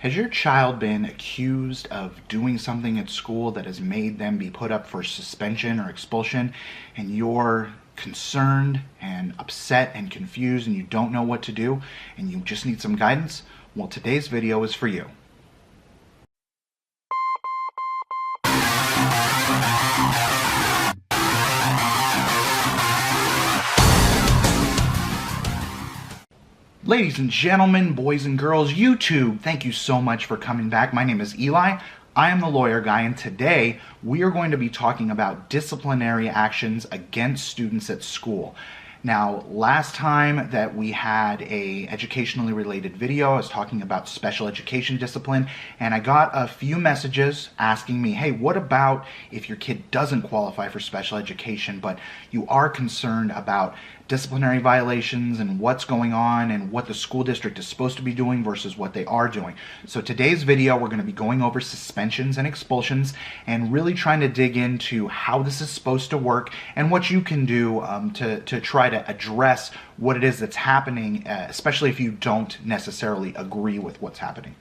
Has your child been accused of doing something at school that has made them be put up for suspension or expulsion, and you're concerned and upset and confused and you don't know what to do and you just need some guidance? Well, today's video is for you. Ladies and gentlemen, boys and girls, YouTube, thank you so much for coming back. My name is Eli. I am the lawyer guy, and today we are going to be talking about disciplinary actions against students at school. Now, last time that we had a educationally related video, I was talking about special education discipline, and I got a few messages asking me, hey, what about if your kid doesn't qualify for special education, but you are concerned about disciplinary violations and what's going on and what the school district is supposed to be doing versus what they are doing. So today's video, we're going to be going over suspensions and expulsions and really trying to dig into how this is supposed to work and what you can do to try to address what it is that's happening, especially if you don't necessarily agree with what's happening.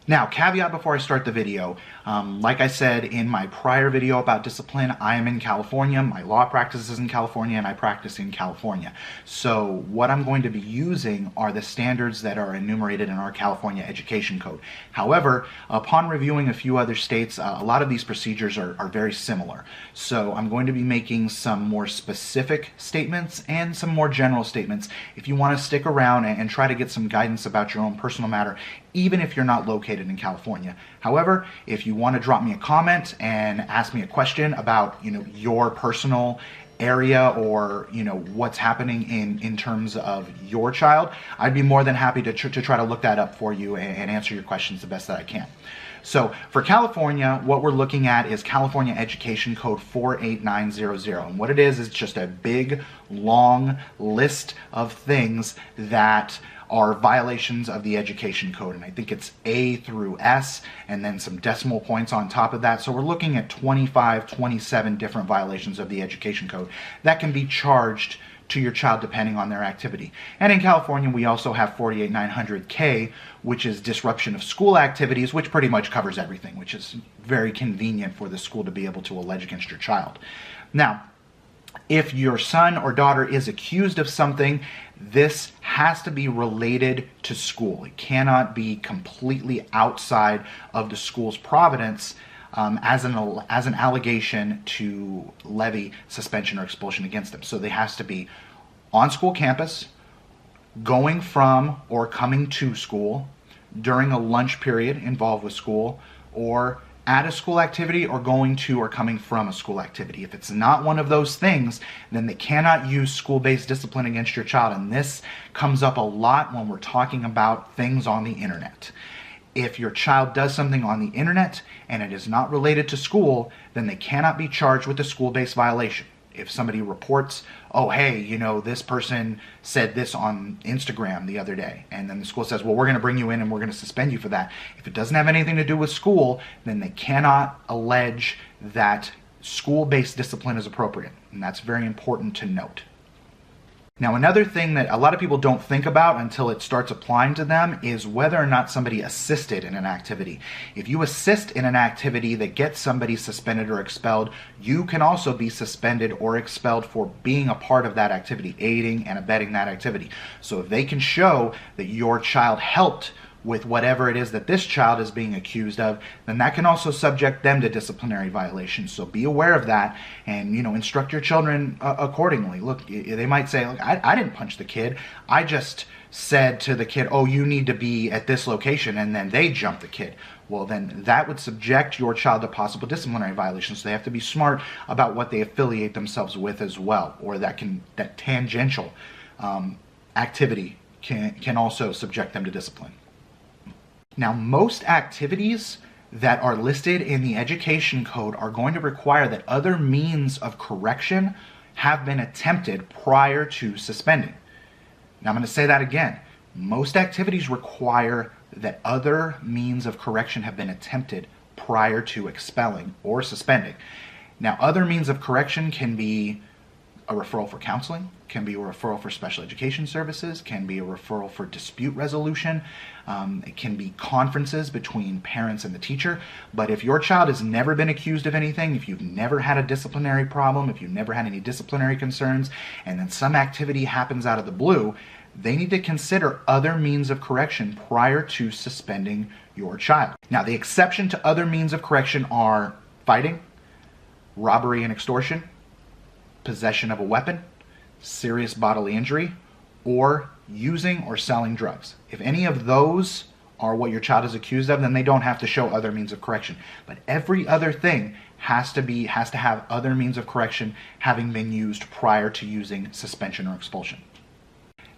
Now, caveat before I start the video, like I said in my prior video about discipline, I am in California, my law practice is in California, and I practice in California. So what I'm going to be using are the standards that are enumerated in our California Education Code. However, upon reviewing a few other states, a lot of these procedures are very similar. So I'm going to be making some more specific statements and some more general statements. If you want to stick around and try to get some guidance about your own personal matter, even if you're not located in California. However, if you want to drop me a comment and ask me a question about, your personal area or, what's happening in terms of your child, I'd be more than happy to try to look that up for you and answer your questions the best that I can. So for California, what we're looking at is California Education Code 48900. And what it is just a big, long list of things that are violations of the education code, and I think it's A through S and then some decimal points on top of that. So we're looking at 27 different violations of the education code that can be charged to your child depending on their activity. And in California, we also have 48900K, which is disruption of school activities, which pretty much covers everything, which is very convenient for the school to be able to allege against your child. Now, if your son or daughter is accused of something, this has to be related to school. It cannot be completely outside of the school's providence as an allegation to levy suspension or expulsion against them. So they has to be on school campus, going from or coming to school, during a lunch period involved with school, or at a school activity, or going to or coming from a school activity. If it's not one of those things, then they cannot use school-based discipline against your child. And this comes up a lot when we're talking about things on the internet. If your child does something on the internet and it is not related to school, then they cannot be charged with a school-based violation. If somebody reports, oh, hey, this person said this on Instagram the other day, and then the school says, well, we're going to bring you in and we're going to suspend you for that. If it doesn't have anything to do with school, then they cannot allege that school-based discipline is appropriate. And that's very important to note. Now, another thing that a lot of people don't think about until it starts applying to them is whether or not somebody assisted in an activity. If you assist in an activity that gets somebody suspended or expelled, you can also be suspended or expelled for being a part of that activity, aiding and abetting that activity. So if they can show that your child helped with whatever it is that this child is being accused of, then that can also subject them to disciplinary violations. So be aware of that and, instruct your children accordingly. Look, they might say, look, I didn't punch the kid. I just said to the kid, oh, you need to be at this location, and then they jump the kid. Well, then that would subject your child to possible disciplinary violations. So they have to be smart about what they affiliate themselves with as well, or that tangential activity can also subject them to discipline. Now, most activities that are listed in the education code are going to require that other means of correction have been attempted prior to suspending. Now, I'm going to say that again. Most activities require that other means of correction have been attempted prior to expelling or suspending. Now, other means of correction can be a referral for counseling, can be a referral for special education services, can be a referral for dispute resolution. It can be conferences between parents and the teacher. But if your child has never been accused of anything, if you've never had a disciplinary problem, if you've never had any disciplinary concerns, and then some activity happens out of the blue, they need to consider other means of correction prior to suspending your child. Now, the exception to other means of correction are fighting, robbery and extortion, possession of a weapon, serious bodily injury, or using or selling drugs. If any of those are what your child is accused of, then they don't have to show other means of correction. But every other thing has to have other means of correction having been used prior to using suspension or expulsion.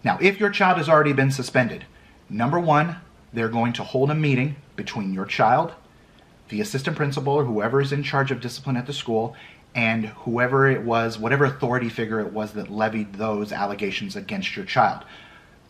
Now, if your child has already been suspended, number one, they're going to hold a meeting between your child, the assistant principal, or whoever is in charge of discipline at the school, and whoever it was, whatever authority figure it was that levied those allegations against your child.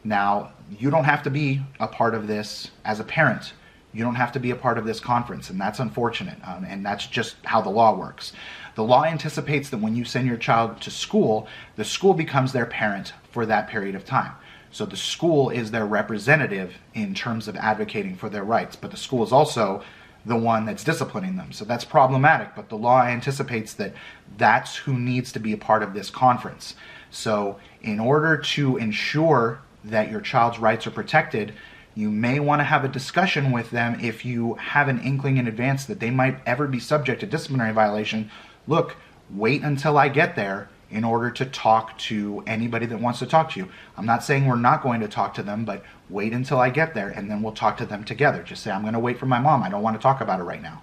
Now, you don't have to be a part of this as a parent. You don't have to be a part of this conference, and that's unfortunate, and that's just how the law works. The law anticipates that when you send your child to school, the school becomes their parent for that period of time. So the school is their representative in terms of advocating for their rights, but the school is also the one that's disciplining them. So that's problematic, but the law anticipates that that's who needs to be a part of this conference. So in order to ensure that your child's rights are protected, you may want to have a discussion with them if you have an inkling in advance that they might ever be subject to disciplinary violation. Look, wait until I get there in order to talk to anybody that wants to talk to you. I'm not saying we're not going to talk to them, but wait until I get there and then we'll talk to them together. Just say, I'm going to wait for my mom. I don't want to talk about it right now.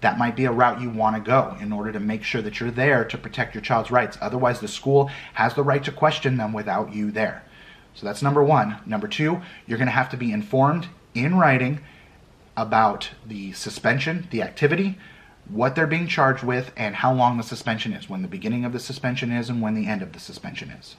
That might be a route you want to go in order to make sure that you're there to protect your child's rights. Otherwise, the school has the right to question them without you there. So that's number one. Number two, you're going to have to be informed in writing about the suspension, the activity, what they're being charged with, and how long the suspension is, when the beginning of the suspension is and when the end of the suspension is.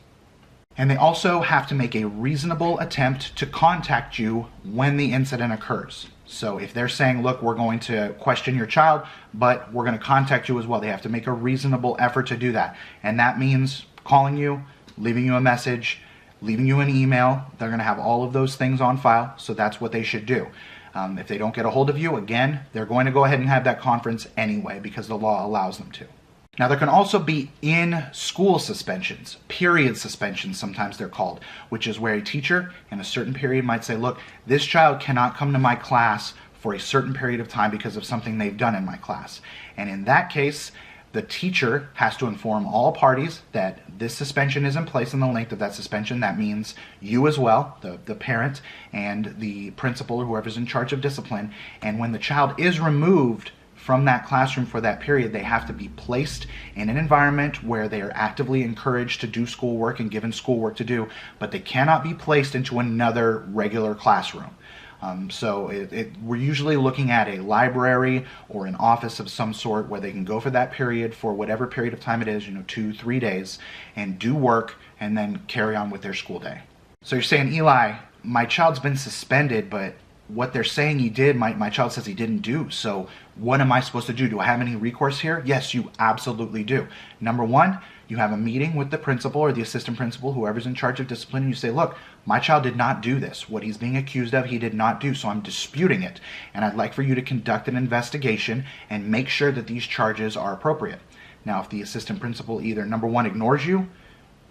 And they also have to make a reasonable attempt to contact you when the incident occurs. So if they're saying, look, we're going to question your child, but we're going to contact you as well, they have to make a reasonable effort to do that. And that means calling you, leaving you a message, leaving you an email. They're going to have all of those things on file, so that's what they should do. If they don't get a hold of you, again, they're going to go ahead and have that conference anyway because the law allows them to. Now, there can also be in-school suspensions, period suspensions, sometimes they're called, which is where a teacher in a certain period might say, look, this child cannot come to my class for a certain period of time because of something they've done in my class. And in that case, the teacher has to inform all parties that this suspension is in place and the length of that suspension. That means you as well, the parent and the principal or whoever's in charge of discipline. And when the child is removed from that classroom for that period, they have to be placed in an environment where they are actively encouraged to do schoolwork and given schoolwork to do, but they cannot be placed into another regular classroom. We're usually looking at a library or an office of some sort where they can go for that period, for whatever period of time it is, 2-3 days, and do work and then carry on with their school day. So you're saying, Eli, my child's been suspended, but what they're saying he did, my child says he didn't do. So what am I supposed to do? Do I have any recourse here? Yes, you absolutely do. Number one, you have a meeting with the principal or the assistant principal, whoever's in charge of discipline, and you say, look, my child did not do this. What he's being accused of, he did not do, so I'm disputing it. And I'd like for you to conduct an investigation and make sure that these charges are appropriate. Now, if the assistant principal either, number one, ignores you,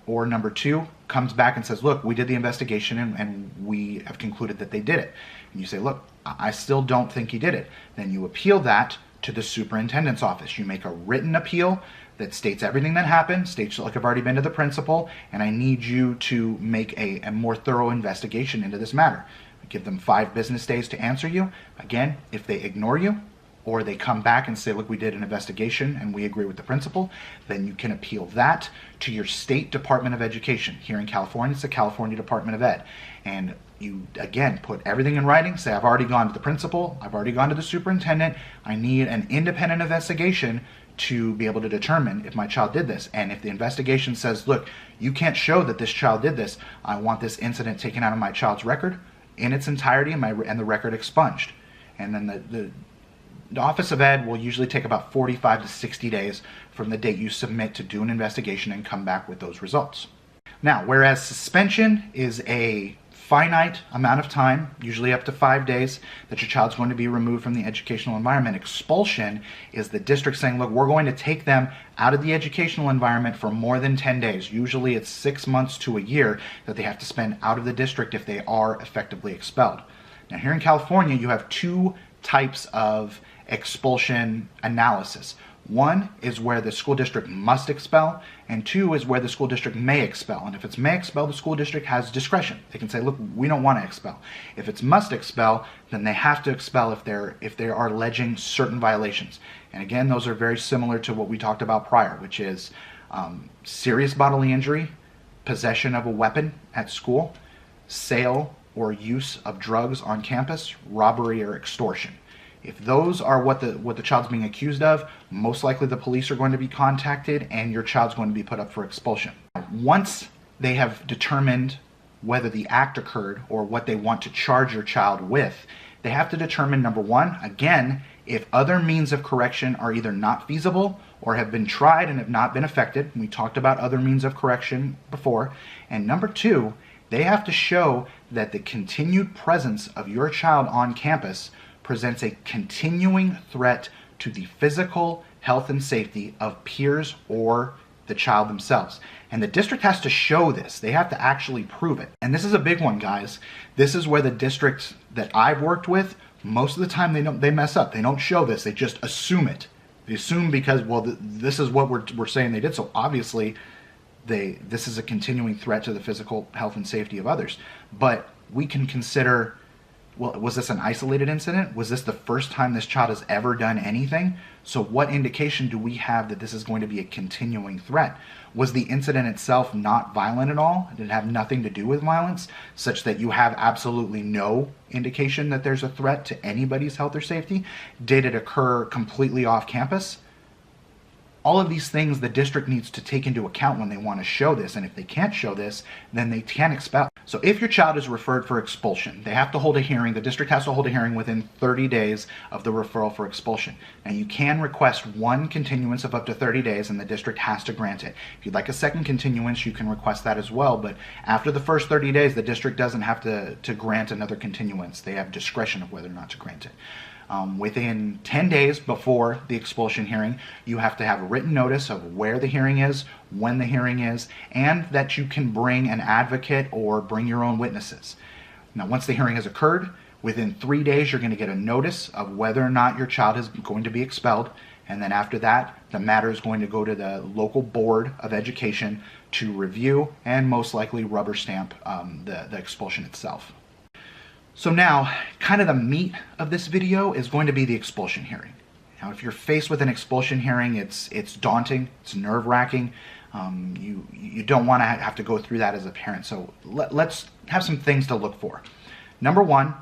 or number two, comes back and says, look, we did the investigation and we have concluded that they did it. And you say, look, I still don't think he did it. Then you appeal that to the superintendent's office. You make a written appeal that states everything that happened, states like I've already been to the principal, and I need you to make a more thorough investigation into this matter. Give them 5 business days to answer you. Again, if they ignore you, or they come back and say, look, we did an investigation and we agree with the principal, then you can appeal that to your state Department of Education. Here in California, it's the California Department of Ed. And you, again, put everything in writing, say, I've already gone to the principal, I've already gone to the superintendent, I need an independent investigation to be able to determine if my child did this. And if the investigation says, look, you can't show that this child did this, I want this incident taken out of my child's record in its entirety and the record expunged. And then The Office of Ed will usually take about 45 to 60 days from the date you submit to do an investigation and come back with those results. Now, whereas suspension is a finite amount of time, usually up to 5 days, that your child's going to be removed from the educational environment, expulsion is the district saying, look, we're going to take them out of the educational environment for more than 10 days. Usually it's 6 months to a year that they have to spend out of the district if they are effectively expelled. Now, here in California, you have two types of expulsion analysis. One is where the school district must expel, and two is where the school district may expel. And if it's may expel, the school district has discretion. They can say, look, we don't want to expel. If it's must expel, then they have to expel if they are alleging certain violations. And again, those are very similar to what we talked about prior, which is serious bodily injury, possession of a weapon at school, sale or use of drugs on campus, robbery or extortion. If those are what the child's being accused of, most likely the police are going to be contacted and your child's going to be put up for expulsion. Once they have determined whether the act occurred or what they want to charge your child with, they have to determine, number one, again, if other means of correction are either not feasible or have been tried and have not been effected. We talked about other means of correction before. And number two, they have to show that the continued presence of your child on campus presents a continuing threat to the physical health and safety of peers or the child themselves. And the district has to show this. They have to actually prove it. And this is a big one, guys. This is where the districts that I've worked with, most of the time they mess up. They don't show this. They just assume it. They assume because, well, this is what we're saying they did. So obviously, this is a continuing threat to the physical health and safety of others. But we can consider, well, was this an isolated incident? Was this the first time this child has ever done anything? So what indication do we have that this is going to be a continuing threat? Was the incident itself not violent at all? Did it have nothing to do with violence, such that you have absolutely no indication that there's a threat to anybody's health or safety? Did it occur completely off campus? All of these things the district needs to take into account when they want to show this, and if they can't show this, then they can expel. So if your child is referred for expulsion, they have to hold a hearing. The district has to hold a hearing within 30 days of the referral for expulsion. And you can request one continuance of up to 30 days, and the district has to grant it. If you'd like a second continuance, you can request that as well, but after the first 30 days, the district doesn't have to grant another continuance. They have discretion of whether or not to grant it. Within 10 days before the expulsion hearing, you have to have a written notice of where the hearing is, when the hearing is, and that you can bring an advocate or bring your own witnesses. Now, once the hearing has occurred, within 3 days, you're going to get a notice of whether or not your child is going to be expelled. And then after that, the matter is going to go to the local board of education to review and most likely rubber stamp the expulsion itself. So now, kind of the meat of this video is going to be the expulsion hearing. Now, if you're faced with an expulsion hearing, it's daunting, it's nerve-wracking. You don't want to have to go through that as a parent. So let's have some things to look for. Number one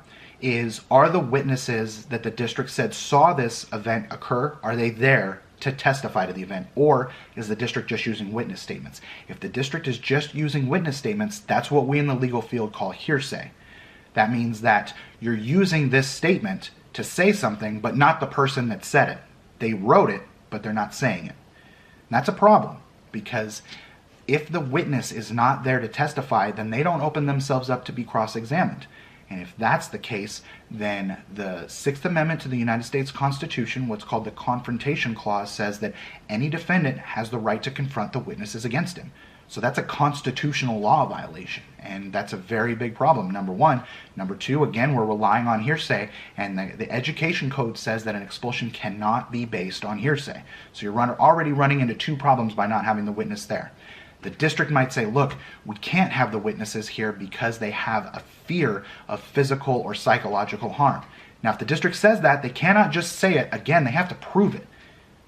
is, are the witnesses that the district said saw this event occur, are they there to testify to the event? Or is the district just using witness statements? If the district is just using witness statements, that's what we in the legal field call hearsay. That means that you're using this statement to say something, but not the person that said it. They wrote it, but they're not saying it. And that's a problem, because if the witness is not there to testify, then they don't open themselves up to be cross-examined. And if that's the case, then the Sixth Amendment to the United States Constitution, what's called the Confrontation Clause, says that any defendant has the right to confront the witnesses against him. So that's a constitutional law violation, and that's a very big problem, number one. Number two, again, we're relying on hearsay, and the education code says that an expulsion cannot be based on hearsay. So you're already running into two problems by not having the witness there. The district might say, look, we can't have the witnesses here because they have a fear of physical or psychological harm. Now, if the district says that, they cannot just say it. Again, they have to prove it.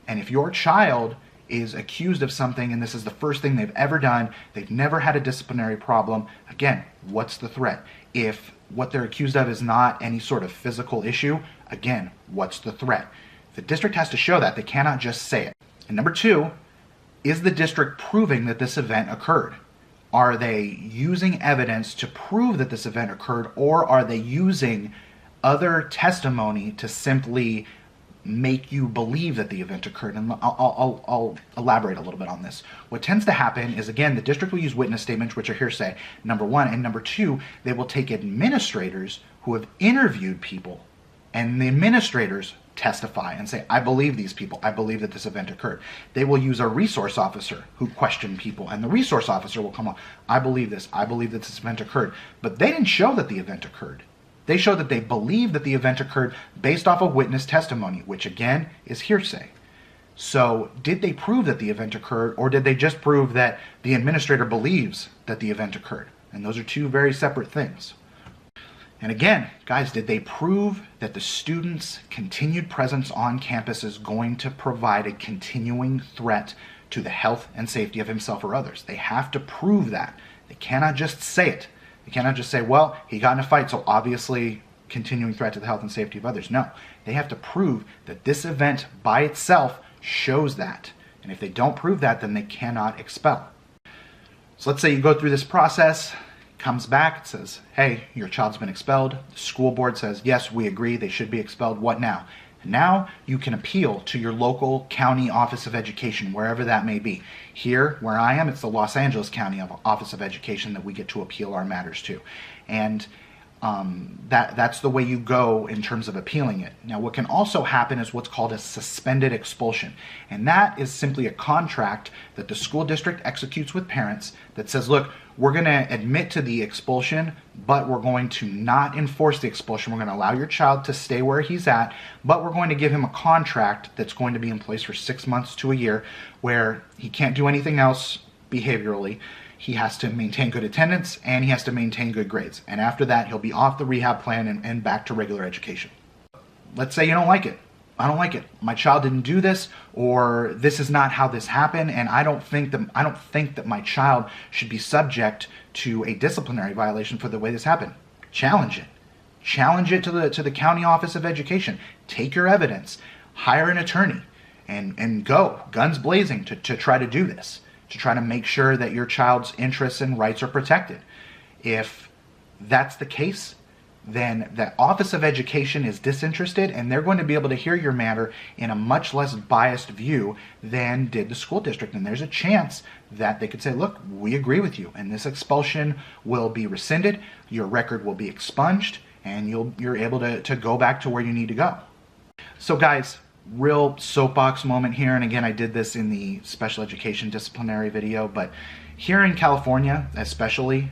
And if your child is accused of something and this is the first thing they've ever done, they've never had a disciplinary problem, again, what's the threat? If what they're accused of is not any sort of physical issue, again, what's the threat? The district has to show that. They cannot just say it. And number two, is the district proving that this event occurred? Are they using evidence to prove that this event occurred, or are they using other testimony to simply make you believe that the event occurred. And I'll elaborate a little bit on this. What tends to happen is, again, the district will use witness statements, which are hearsay, number one. And number two, they will take administrators who have interviewed people, and the administrators testify and say, I believe these people. I believe that this event occurred. They will use a resource officer who questioned people, and the resource officer will come on, I believe this. I believe that this event occurred. But they didn't show that the event occurred. They show that they believe that the event occurred based off of witness testimony, which again is hearsay. So did they prove that the event occurred, or did they just prove that the administrator believes that the event occurred? And those are two very separate things. And again, guys, did they prove that the students' continued presence on campus is going to provide a continuing threat to the health and safety of himself or others? They have to prove that. They cannot just say it. They cannot just say, well, he got in a fight, so obviously continuing threat to the health and safety of others. No, they have to prove that this event by itself shows that. And if they don't prove that, then they cannot expel. So let's say you go through this process, comes back, it says, hey, your child's been expelled. The school board says, yes, we agree, they should be expelled. What now? Now you can appeal to your local county office of education, wherever that may be. Here, where I am, it's the Los Angeles County Office of Education that we get to appeal our matters to. And that's the way you go in terms of appealing it. Now, what can also happen is what's called a suspended expulsion. And that is simply a contract that the school district executes with parents that says, look, we're going to admit to the expulsion, but we're going to not enforce the expulsion. We're going to allow your child to stay where he's at, but we're going to give him a contract that's going to be in place for 6 months to a year where he can't do anything else behaviorally. He has to maintain good attendance, and he has to maintain good grades. And after that, he'll be off the rehab plan and back to regular education. Let's say you don't like it. I don't like it. My child didn't do this, or this is not how this happened, and I don't think that my child should be subject to a disciplinary violation for the way this happened. Challenge it. Challenge it to the county office of education. Take your evidence. Hire an attorney, and go guns blazing to try to do this, to try to make sure that your child's interests and rights are protected. If that's the case, then the Office of Education is disinterested, and they're going to be able to hear your matter in a much less biased view than did the school district. And there's a chance that they could say, look, we agree with you, and this expulsion will be rescinded, your record will be expunged, and you're able to go back to where you need to go. So guys, real soapbox moment here, and again, I did this in the special education disciplinary video, but here in California especially,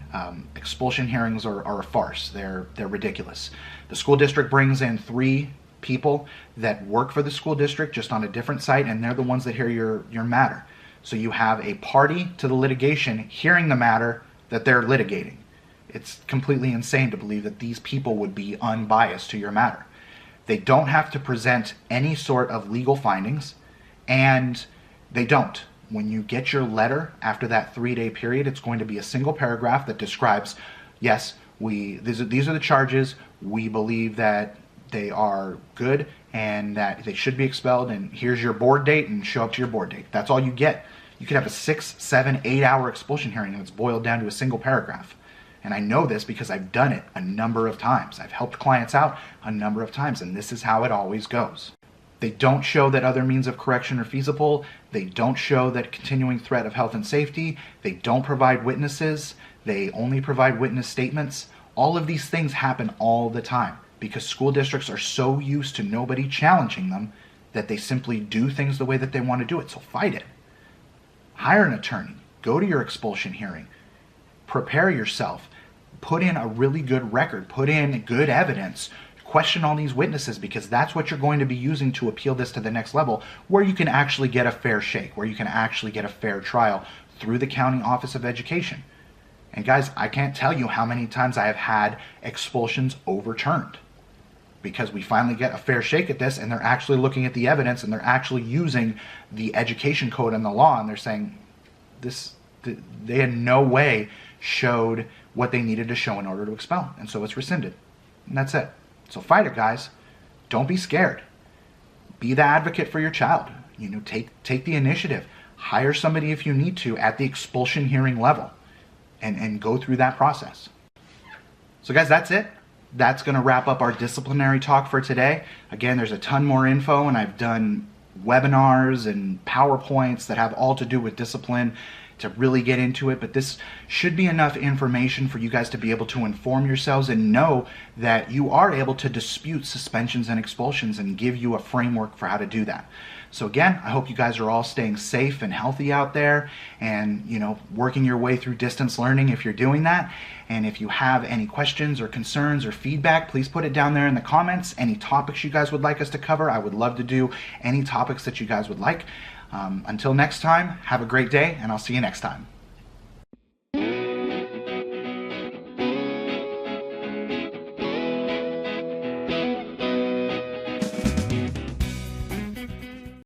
expulsion hearings are a farce. They're ridiculous. The school district brings in 3 people that work for the school district just on a different site, and they're the ones that hear your matter. So you have a party to the litigation hearing the matter that they're litigating. It's completely insane to believe that these people would be unbiased to your matter. They don't have to present any sort of legal findings, and they don't. When you get your letter after that 3-day period, it's going to be a single paragraph that describes, yes, these are the charges, we believe that they are good and that they should be expelled, and here's your board date, and show up to your board date. That's all you get. You could have a 6, 7, 8-hour expulsion hearing, and it's boiled down to a single paragraph. And I know this because I've done it a number of times. I've helped clients out a number of times, and this is how it always goes. They don't show that other means of correction are feasible. They don't show that continuing threat of health and safety. They don't provide witnesses. They only provide witness statements. All of these things happen all the time because school districts are so used to nobody challenging them that they simply do things the way that they want to do it. So fight it. Hire an attorney. Go to your expulsion hearing. Prepare yourself. Put in a really good record. Put in good evidence. Question all these witnesses, because that's what you're going to be using to appeal this to the next level, where you can actually get a fair shake, where you can actually get a fair trial through the County Office of Education. And guys, I can't tell you how many times I have had expulsions overturned because we finally get a fair shake at this, and they're actually looking at the evidence, and they're actually using the education code and the law, and they're saying they in no way showed what they needed to show in order to expel, and so it's rescinded. And that's it. So fight it, guys. Don't be scared. Be the advocate for your child. Take the initiative. Hire somebody if you need to at the expulsion hearing level and go through that process. So guys, that's it. that's going to wrap up our disciplinary talk for today. Again, there's a ton more info, and I've done webinars and PowerPoints that have all to do with discipline to really get into it, but this should be enough information for you guys to be able to inform yourselves and know that you are able to dispute suspensions and expulsions and give you a framework for how to do that. So again, I hope you guys are all staying safe and healthy out there and, working your way through distance learning if you're doing that. And if you have any questions or concerns or feedback, please put it down there in the comments. Any topics you guys would like us to cover, I would love to do any topics that you guys would like. Until next time, have a great day, and I'll see you next time.